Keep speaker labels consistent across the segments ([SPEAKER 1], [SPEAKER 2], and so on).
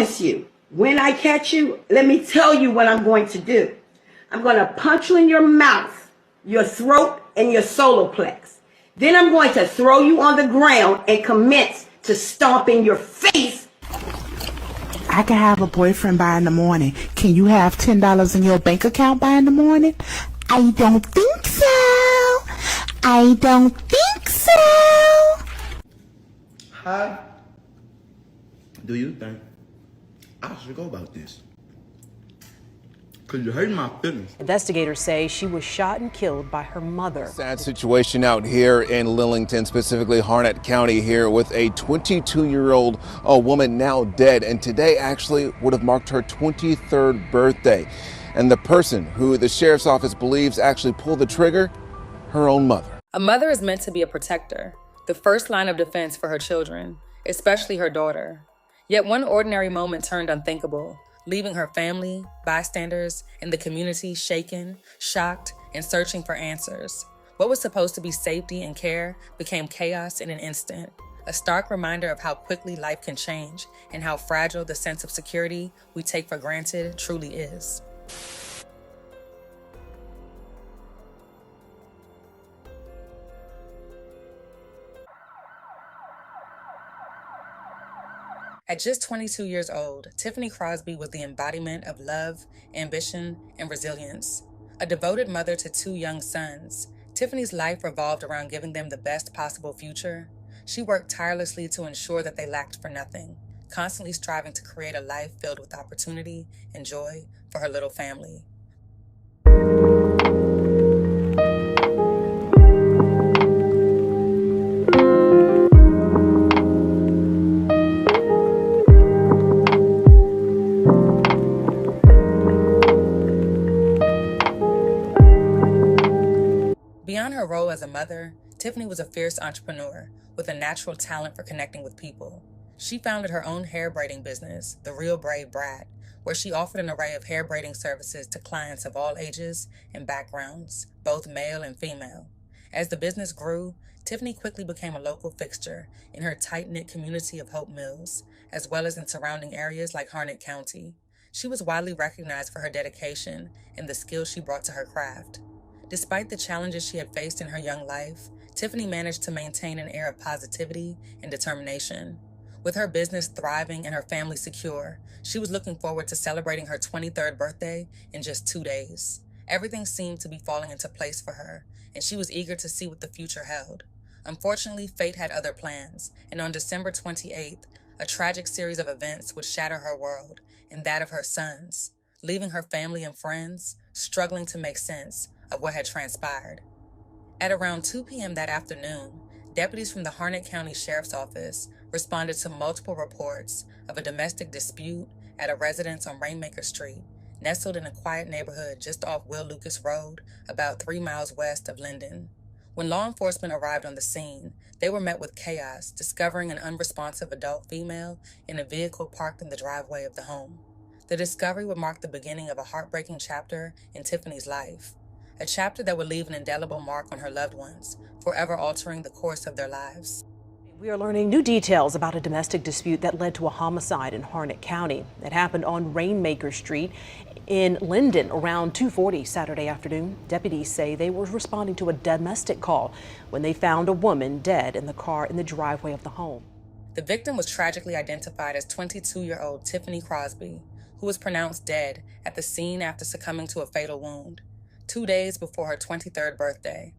[SPEAKER 1] promise you, when I catch you, let me tell you what I'm going to do. I'm going to punch you in your mouth, your throat, and your solar plex. Then I'm going to throw you on the ground and commence to stomp in your face.
[SPEAKER 2] I can have a boyfriend by in the morning. Can you have $10 in your bank account by in the morning? I don't think so. I don't think so.
[SPEAKER 3] How do you think I should go about this? Because you're hurting my feelings.
[SPEAKER 4] Investigators say she was shot and killed by her mother.
[SPEAKER 5] Sad situation out here in Lillington, specifically Harnett County here, with a 22-year-old woman now dead. And today actually would have marked her 23rd birthday. And the person who the sheriff's office believes actually pulled the trigger, her own mother.
[SPEAKER 6] A mother is meant to be a protector, the first line of defense for her children, especially her daughter. Yet one ordinary moment turned unthinkable, leaving her family, bystanders, and the community shaken, shocked, and searching for answers. What was supposed to be safety and care became chaos in an instant, a stark reminder of how quickly life can change and how fragile the sense of security we take for granted truly is. At just 22 years old, Tiffany Crosby was the embodiment of love, ambition, and resilience. A devoted mother to 2 young sons, Tiffany's life revolved around giving them the best possible future. She worked tirelessly to ensure that they lacked for nothing, constantly striving to create a life filled with opportunity and joy for her little family. Beyond her role as a mother, Tiffany was a fierce entrepreneur with a natural talent for connecting with people. She founded her own hair braiding business, The Real Braid Brat, where she offered an array of hair braiding services to clients of all ages and backgrounds, both male and female. As the business grew, Tiffany quickly became a local fixture in her tight-knit community of Hope Mills, as well as in surrounding areas like Harnett County. She was widely recognized for her dedication and the skills she brought to her craft. Despite the challenges she had faced in her young life, Tiffany managed to maintain an air of positivity and determination. With her business thriving and her family secure, she was looking forward to celebrating her 23rd birthday in just 2 days. Everything seemed to be falling into place for her, and she was eager to see what the future held. Unfortunately, fate had other plans, and on December 28th, a tragic series of events would shatter her world and that of her sons, leaving her family and friends struggling to make sense of what had transpired. At around 2 p.m. that afternoon, deputies from the Harnett County Sheriff's Office responded to multiple reports of a domestic dispute at a residence on Rainmaker Street, nestled in a quiet neighborhood just off Will Lucas Road, about 3 miles west of Linden. When law enforcement arrived on the scene, they were met with chaos, discovering an unresponsive adult female in a vehicle parked in the driveway of the home. The discovery would mark the beginning of a heartbreaking chapter in Tiffany's life, a chapter that would leave an indelible mark on her loved ones, forever altering the course of their lives.
[SPEAKER 4] We are learning new details about a domestic dispute that led to a homicide in Harnett County. It happened on Rainmaker Street in Linden around 2:40 Saturday afternoon. Deputies say they were responding to a domestic call when they found a woman dead in the car in the driveway of the home.
[SPEAKER 6] The victim was tragically identified as 22-year-old Tiffany Crosby, who was pronounced dead at the scene after succumbing to a fatal wound 2 days before her 23rd birthday.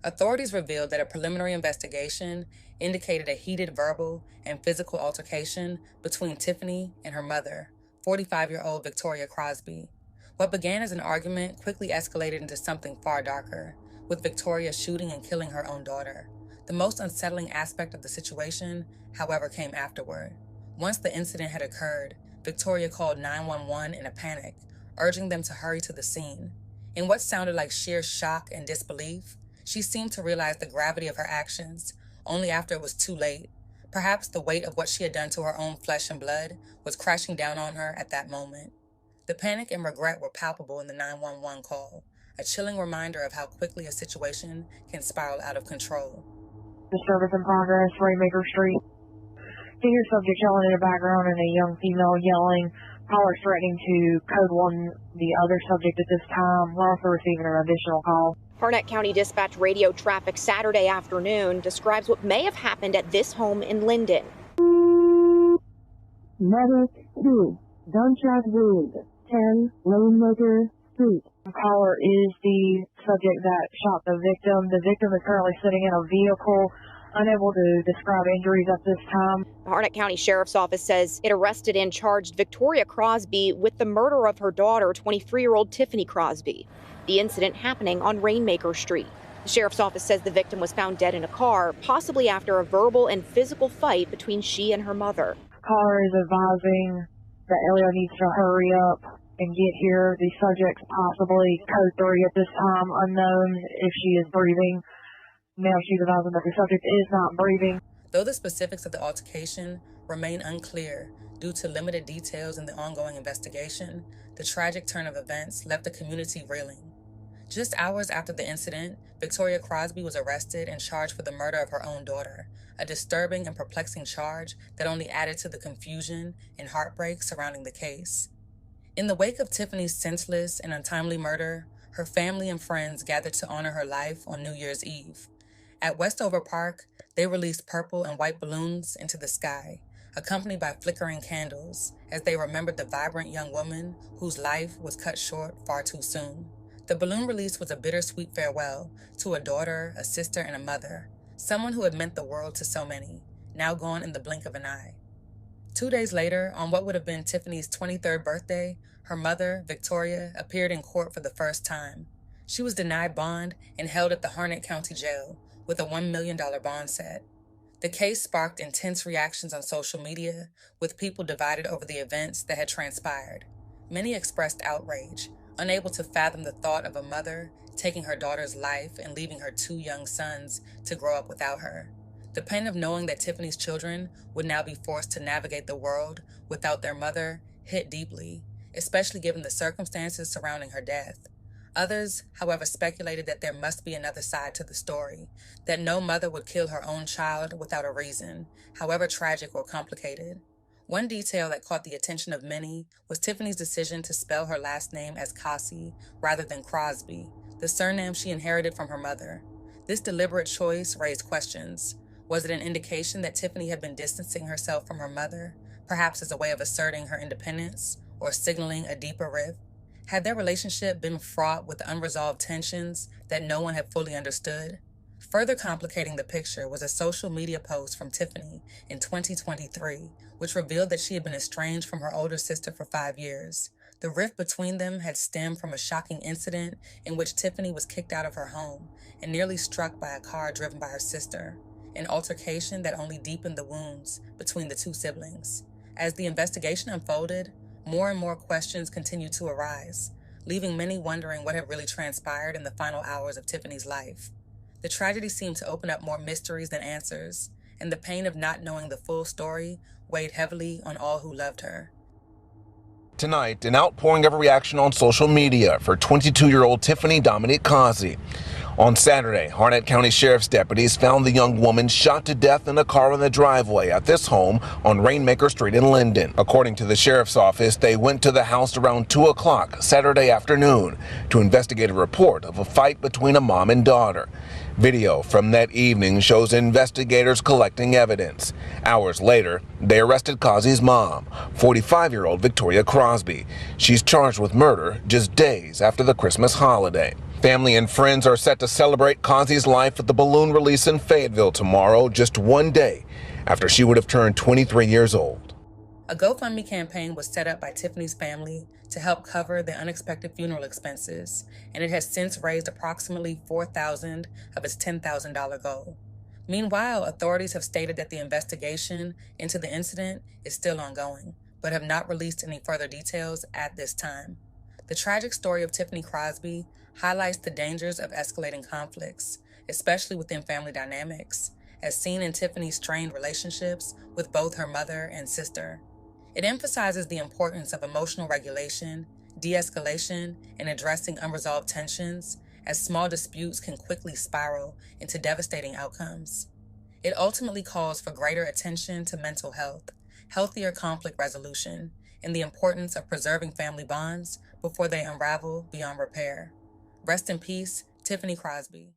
[SPEAKER 6] Authorities revealed that a preliminary investigation indicated a heated verbal and physical altercation between Tiffany and her mother, 45-year-old Victoria Crosby. What began as an argument quickly escalated into something far darker, with Victoria shooting and killing her own daughter. The most unsettling aspect of the situation, however, came afterward. Once the incident had occurred, Victoria called 911 in a panic, urging them to hurry to the scene. In what sounded like sheer shock and disbelief, she seemed to realize the gravity of her actions only after it was too late. Perhaps the weight of what she had done to her own flesh and blood was crashing down on her at that moment. The panic and regret were palpable in the 911 call, a chilling reminder of how quickly a situation can spiral out of control.
[SPEAKER 7] The service in progress, Rainmaker Street. To hear subject yelling in the background and a young female yelling, caller threatening to code 1 the other subject at this time. We're also receiving an additional call.
[SPEAKER 8] Harnett County Dispatch radio traffic Saturday afternoon describes what may have happened at this home in Linden.
[SPEAKER 7] Medic 2, gunshot wound, 10 Rainmaker Street. The caller is the subject that shot the victim. The victim is currently sitting in a vehicle, unable to describe injuries at this time.
[SPEAKER 8] The Harnett County Sheriff's Office says it arrested and charged Victoria Crosby with the murder of her daughter, 23-year-old Tiffany Crosby. The incident happening on Rainmaker Street. The Sheriff's Office says the victim was found dead in a car, possibly after a verbal and physical fight between she and her mother.
[SPEAKER 7] Caller is advising that Elio needs to hurry up and get here. The subject's possibly code 3 at this time, unknown if she is breathing. Now she's advising that the subject is not breathing.
[SPEAKER 6] Though the specifics of the altercation remain unclear due to limited details in the ongoing investigation, the tragic turn of events left the community reeling. Just hours after the incident, Victoria Crosby was arrested and charged for the murder of her own daughter, a disturbing and perplexing charge that only added to the confusion and heartbreak surrounding the case. In the wake of Tiffany's senseless and untimely murder, her family and friends gathered to honor her life on New Year's Eve. At Westover Park, they released purple and white balloons into the sky, accompanied by flickering candles, as they remembered the vibrant young woman whose life was cut short far too soon. The balloon release was a bittersweet farewell to a daughter, a sister, and a mother, someone who had meant the world to so many, now gone in the blink of an eye. 2 days later, on what would have been Tiffany's 23rd birthday, her mother, Victoria, appeared in court for the first time. She was denied bond and held at the Harnett County Jail with a $1 million bond set. The case sparked intense reactions on social media, with people divided over the events that had transpired. Many expressed outrage, unable to fathom the thought of a mother taking her daughter's life and leaving her 2 young sons to grow up without her. The pain of knowing that Tiffany's children would now be forced to navigate the world without their mother hit deeply, especially given the circumstances surrounding her death. Others, however, speculated that there must be another side to the story, that no mother would kill her own child without a reason, however tragic or complicated. One detail that caught the attention of many was Tiffany's decision to spell her last name as Cassie rather than Crosby, the surname she inherited from her mother. This deliberate choice raised questions. Was it an indication that Tiffany had been distancing herself from her mother, perhaps as a way of asserting her independence or signaling a deeper rift? Had their relationship been fraught with unresolved tensions that no one had fully understood? Further complicating the picture was a social media post from Tiffany in 2023, which revealed that she had been estranged from her older sister for 5 years. The rift between them had stemmed from a shocking incident in which Tiffany was kicked out of her home and nearly struck by a car driven by her sister, an altercation that only deepened the wounds between the 2 siblings. As the investigation unfolded, more and more questions continued to arise, leaving many wondering what had really transpired in the final hours of Tiffany's life. The tragedy seemed to open up more mysteries than answers, and the pain of not knowing the full story weighed heavily on all who loved her.
[SPEAKER 5] Tonight, an outpouring of reaction on social media for 22-year-old Tiffany Dominique Causey. On Saturday, Harnett County Sheriff's deputies found the young woman shot to death in a car in the driveway at this home on Rainmaker Street in Linden. According to the Sheriff's Office, they went to the house around 2 o'clock Saturday afternoon to investigate a report of a fight between a mom and daughter. Video from that evening shows investigators collecting evidence. Hours later, they arrested Causey's mom, 45-year-old Victoria Crosby. She's charged with murder just days after the Christmas holiday. Family and friends are set to celebrate Causey's life at the balloon release in Fayetteville tomorrow, just 1 day after she would have turned 23 years old.
[SPEAKER 6] A GoFundMe campaign was set up by Tiffany's family to help cover the unexpected funeral expenses, and it has since raised approximately $4,000 of its $10,000 goal. Meanwhile, authorities have stated that the investigation into the incident is still ongoing, but have not released any further details at this time. The tragic story of Tiffany Crosby highlights the dangers of escalating conflicts, especially within family dynamics, as seen in Tiffany's strained relationships with both her mother and sister. It emphasizes the importance of emotional regulation, de-escalation, and addressing unresolved tensions, as small disputes can quickly spiral into devastating outcomes. It ultimately calls for greater attention to mental health, healthier conflict resolution, and the importance of preserving family bonds before they unravel beyond repair. Rest in peace, Tiffany Crosby.